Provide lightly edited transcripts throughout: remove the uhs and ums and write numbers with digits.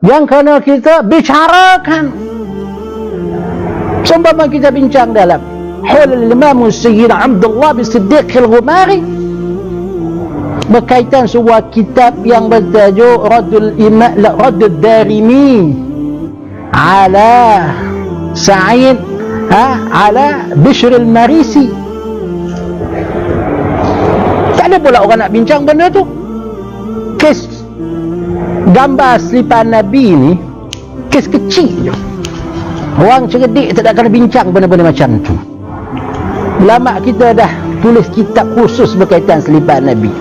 yang kena kita bicarakan. Seumpama kita bincang dalam Hulul Imam Sayyid Abdullah bin Siddiq Al-Ghumari berkaitan sebuah kitab yang bertajuk Raddul Darimi ala Sa'id ala Bishr Al-Marisi. Tak ada pula orang nak bincang benda tu. Kes gambar selipan Nabi ni kes kecil je. Orang cerdik tak akan bincang benda-benda macam tu. Ulama kita dah tulis kitab khusus berkaitan selipan Nabi.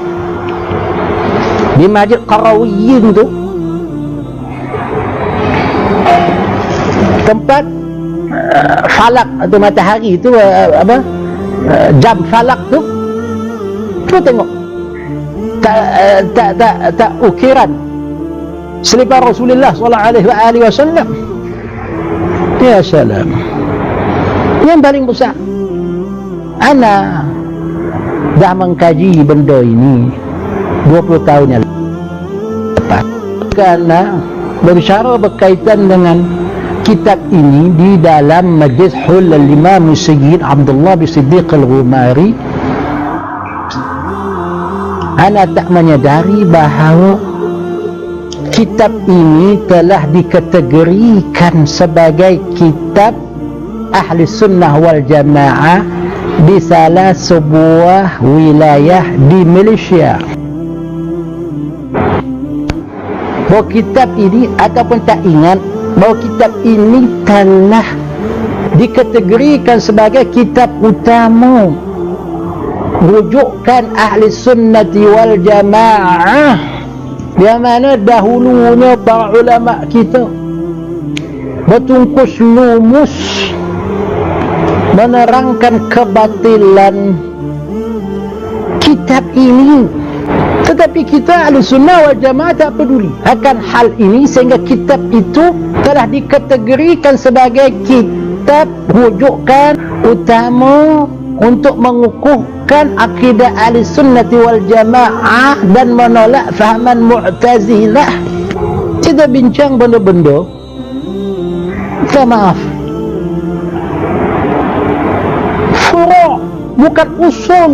Di Masjid Qarawiyyin tu, tempat falak atau matahari tu, jam falak tu, tengok tak ukiran selipan Rasulullah SAW. Ya salam. Yang paling besar, ana dah mengkaji benda ini 20 tahun yang lepas, kerana berbicara berkaitan dengan kitab ini di dalam Majlis Hulul Imam Sayyid Abdullah bin Siddiq Al-Ghumari. Ana tak menyadari bahawa kitab ini telah dikategorikan sebagai kitab Ahli Sunnah wal Jamaah di salah sebuah wilayah di Malaysia. Bahawa kitab ini, ataupun tak ingat bahawa kitab ini telah dikategorikan sebagai kitab utama rujukan Ahli Sunnati wal Jamaah, yang mana dahulunya para ulama kita bertungkus lumus menerangkan kebatilan kitab ini. Tetapi kita Ahli Sunnah wal Jamaah tak peduli akan hal ini, sehingga kitab itu telah dikategorikan sebagai kitab rujukan utama untuk mengukuhkan akidah Ahli Sunnati wal Jamaah dan menolak fahaman Mu'tazilah. Kita bincang benda-benda, minta maaf, furu' bukan usul,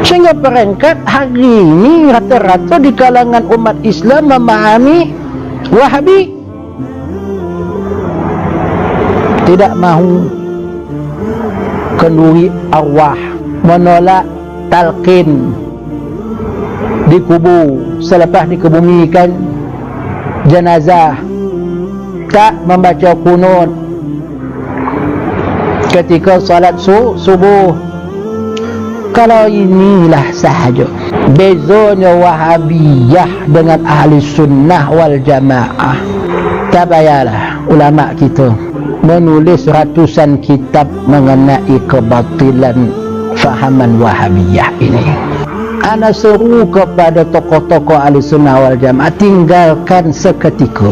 sehingga peringkat hari ini rata-rata di kalangan umat Islam memahami Wahabi tidak mahu kenduri arwah, menolak talqin di kubur selepas dikebumikan jenazah, tak membaca kunut ketika salat subuh. Kalau inilah sahaja bezanya Wahabiyah dengan Ahli Sunnah wal Jamaah. Tak payahlah ulama kita menulis ratusan kitab mengenai kebatilan fahaman Wahabiyah ini. Ana seru kepada tokoh-tokoh Ahli Sunnah wal Jamaah, tinggalkan seketika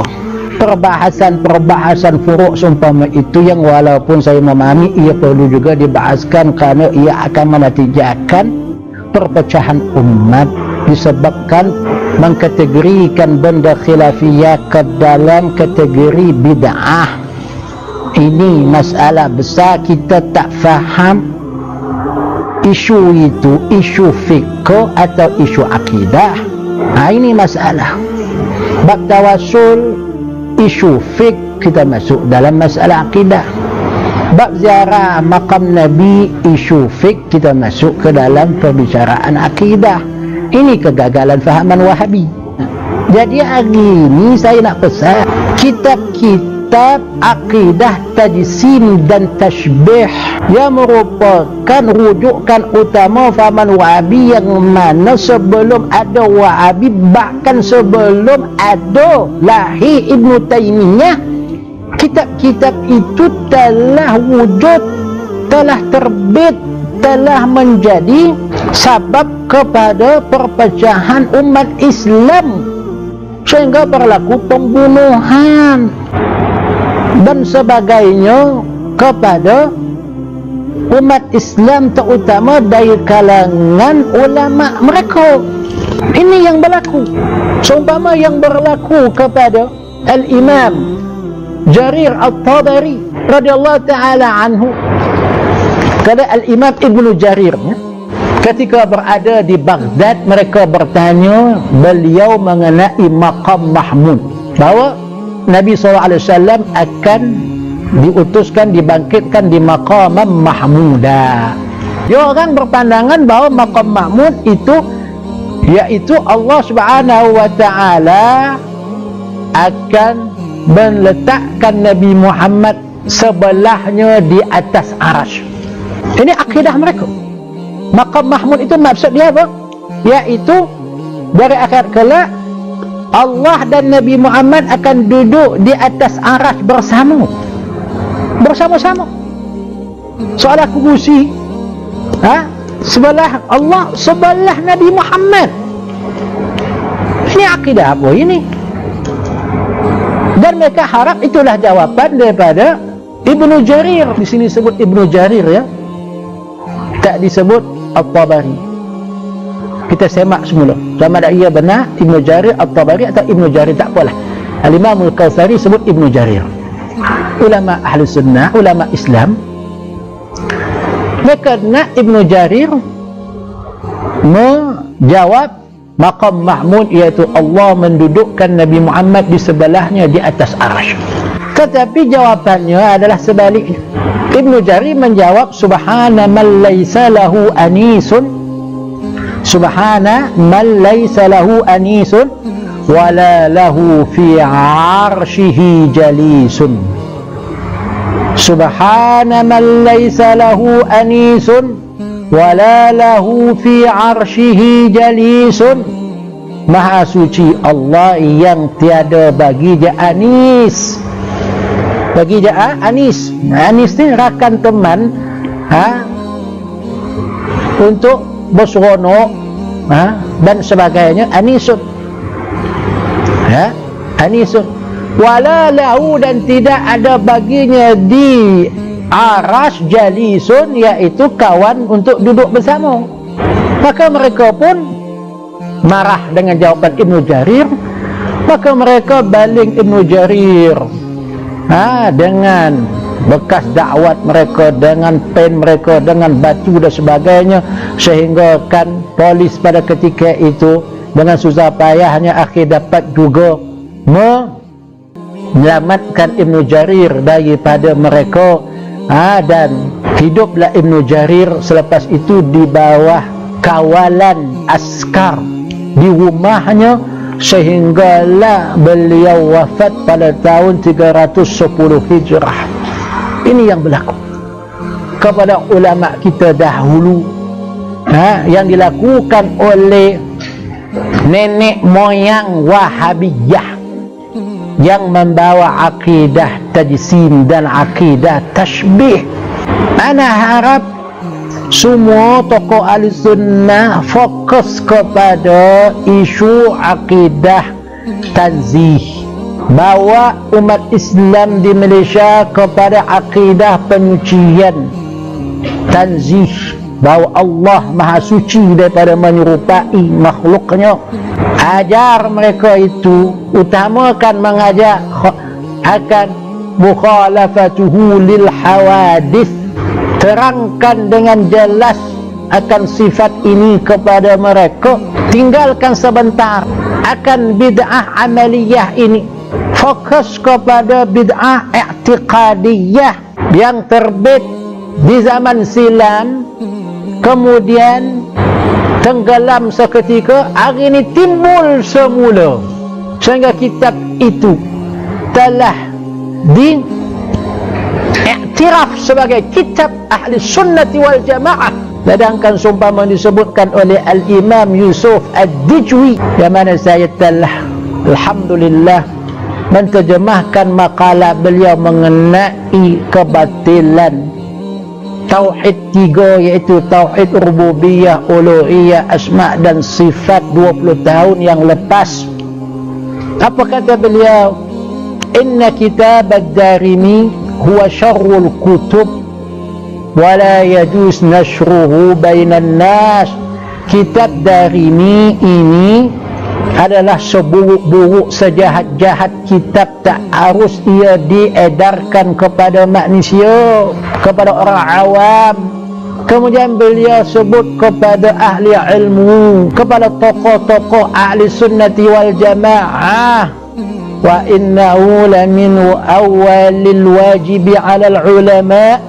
perbahasan furuk seumpama itu, yang walaupun saya memahami ia perlu juga dibahaskan kerana ia akan menatijakan perpecahan umat, disebabkan mengkategorikan benda khilafiyah ke dalam kategori bid'ah. Ini masalah besar. Kita tak faham isu itu, isu fiqh atau isu akidah. Ini masalah. Bab tawasul, isu fiqh, kita masuk dalam masalah akidah. Bab ziarah makam Nabi, isu fiqh, kita masuk ke dalam perbicaraan akidah. Ini kegagalan fahaman Wahabi. Jadi hari ini saya nak pesan kitab akidah tajsim dan tashbih yang merupakan rujukan utama fahaman Wahabi, yang mana sebelum ada Wahabi, bahkan sebelum ada lahir Ibn Taymiyah, kitab-kitab itu telah wujud, telah terbit, telah menjadi sebab kepada perpecahan umat Islam, sehingga berlaku pembunuhan dan sebagainya kepada umat Islam, terutama dari kalangan ulama mereka. Ini yang berlaku. Seumpama yang berlaku kepada Al-Imam Jarir At-Tabari radhiyallahu ta'ala anhu. Kalau Al-Imam Ibnu Jarir ketika berada di Baghdad, mereka bertanya beliau mengenai maqam Mahmud, bahawa Nabi SAW akan diutuskan, dibangkitkan di maqam Mahmuda. Dia orang berpandangan bahawa maqam Mahmud itu iaitu Allah Subhanahu wa ta'ala akan meletakkan Nabi Muhammad sebelahnya di atas arasy. Ini akidah mereka. Maqam Mahmud itu maksud dia apa? Iaitu dari akhirat kelak Allah dan Nabi Muhammad akan duduk di atas arasy bersama-sama. Soal kursi, sebelah Allah, sebelah Nabi Muhammad. Ini akidah apa ini? Dan mereka harap itulah jawapan daripada Ibnu Jarir. Di sini sebut Ibnu Jarir, ya, tak disebut At-Tabari. Kita semak semula sama ada ia benar Ibnu Jarir At-Tabari atau Ibnu Jarir, tak apalah. Al-Imam Al-Kautsari sebut Ibnu Jarir. Ulama ahli sunnah, ulama Islam, mereka nak Ibnu Jarir menjawab maqam Mahmud, iaitu Allah mendudukkan Nabi Muhammad di sebelahnya di atas arasy. Tetapi jawapannya adalah sebaliknya. Ibnu Jarir menjawab subhana man laysa lahu anisun, subhana man laysa lahu anisun wala lahu fi arshihi jalisun. Subhana man laysa lahu anisun wala lahu fi arshihi jalisun. Maha suci Allah yang tiada bagi dia anis. Bagi dia anis. Anis ni rakan teman, untuk berseronok, dan sebagainya. Anisun, anisun. Wala lahu, dan tidak ada baginya di aras jalisun, iaitu kawan untuk duduk bersama. Maka mereka pun marah dengan jawapan Ibnu Jarir. Maka mereka baling Ibnu Jarir dengan bekas dakwat mereka, dengan pen mereka, dengan batu dan sebagainya, sehingga kan polis pada ketika itu dengan susah payahnya akhir dapat juga menyelamatkan Ibnu Jarir daripada mereka. Dan hiduplah Ibnu Jarir selepas itu di bawah kawalan askar di rumahnya, sehinggalah beliau wafat pada tahun 310 Hijrah. Ini yang berlaku kepada ulama kita dahulu, yang dilakukan oleh nenek moyang Wahabiyah yang membawa akidah tajsim dan akidah tashbih. Ana harap semua tokoh Ahlussunnah fokus kepada isu akidah tanzih, bawa umat Islam di Malaysia kepada akidah penyucian tanzih, bahawa Allah Maha Suci daripada menyerupai makhluknya. Ajar mereka itu, utamakan mengajak akan mukhalafatuhu lil hawadith, terangkan dengan jelas akan sifat ini kepada mereka. Tinggalkan sebentar akan bid'ah amaliyah ini, fokus kepada bid'ah i'tiqadiyah yang terbit di zaman silam, kemudian tenggelam seketika, hari ini timbul semula, sehingga kitab itu telah diiktiraf sebagai kitab ahli sunnati wal jamaah. Sedangkan seumpama disebutkan oleh Al-Imam Yusuf Ad-Dijwi, yang mana saya telah alhamdulillah menterjemahkan makalah beliau mengenai kebatilan tauhid tiga, iaitu tauhid rububiyah, uluhiyah, asma' dan sifat 20 tahun yang lepas. Apa kata beliau? Inna kitab ad-Darimi huwa syarrul kutub wa la yajuz nashruhu bainan nas. kitab Darimi ini adalah seburuk-buruk, sejahat-jahat kitab, tak harus ia diedarkan kepada manusia, kepada orang awam. Kemudian beliau sebut kepada ahli ilmu, kepada tokoh-tokoh ahli sunnati wal jamaah, wa innahu lamin awwalil wajibi 'alal ulama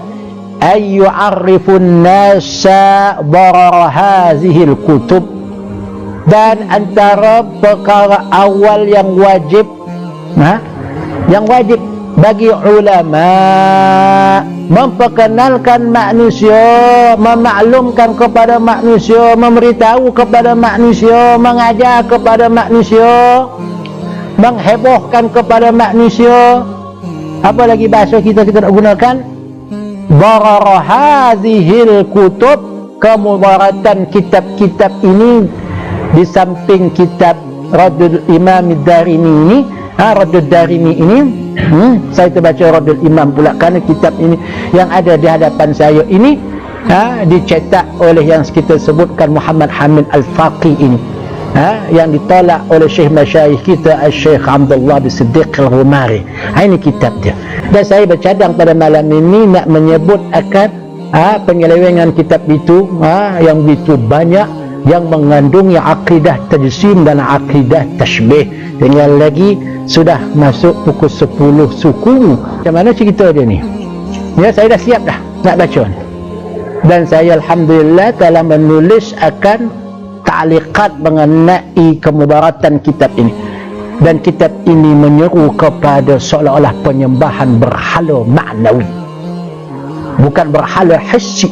ay yu'arrifun nasa darar hazihil kutub. Dan antara perkara awal yang wajib, yang wajib bagi ulama memperkenalkan manusia, memaklumkan kepada manusia, memberitahu kepada manusia, mengajar kepada manusia, menghebohkan kepada manusia. Apa lagi bahasa kita nak gunakan? Darar hadhil kutub, kemudaratan kitab-kitab ini. Di samping kitab Radul Imam Darimi ini, Radul Darimi ini, saya terbaca Radul Imam pula, kerana kitab ini yang ada di hadapan saya ini dicetak oleh yang kita sebutkan Muhammad Hamid Al-Faqih ini, yang ditolak oleh Syekh Masyayikh kita Syekh Abdullah bin Siddiq Al-Ghumari. Ini kitab dia. Dan saya bercadang pada malam ini nak menyebut akan penyelewengan kitab itu, yang begitu banyak, yang mengandungi akidah tajsim dan akidah tashbih. Tinggal lagi sudah masuk pukul 10 suku. Macam mana cerita dia ni? Ya, saya dah siap dah nak baca ni. Dan saya alhamdulillah telah menulis akan ta'liqat mengenai kemudaratan kitab ini. Dan kitab ini menyeru kepada seolah-olah penyembahan berhala maknawi, bukan berhala hissi.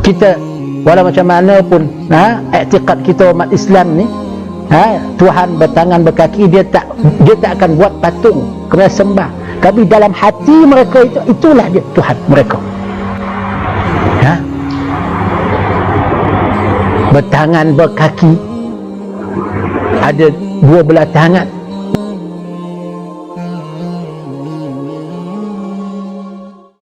Kita walau macam mana pun i'tiqad kita umat Islam ni, Tuhan bertangan berkaki, dia tak akan buat patung kena sembah, tapi dalam hati mereka itulah dia Tuhan mereka. Bertangan berkaki, ada dua belah tangan,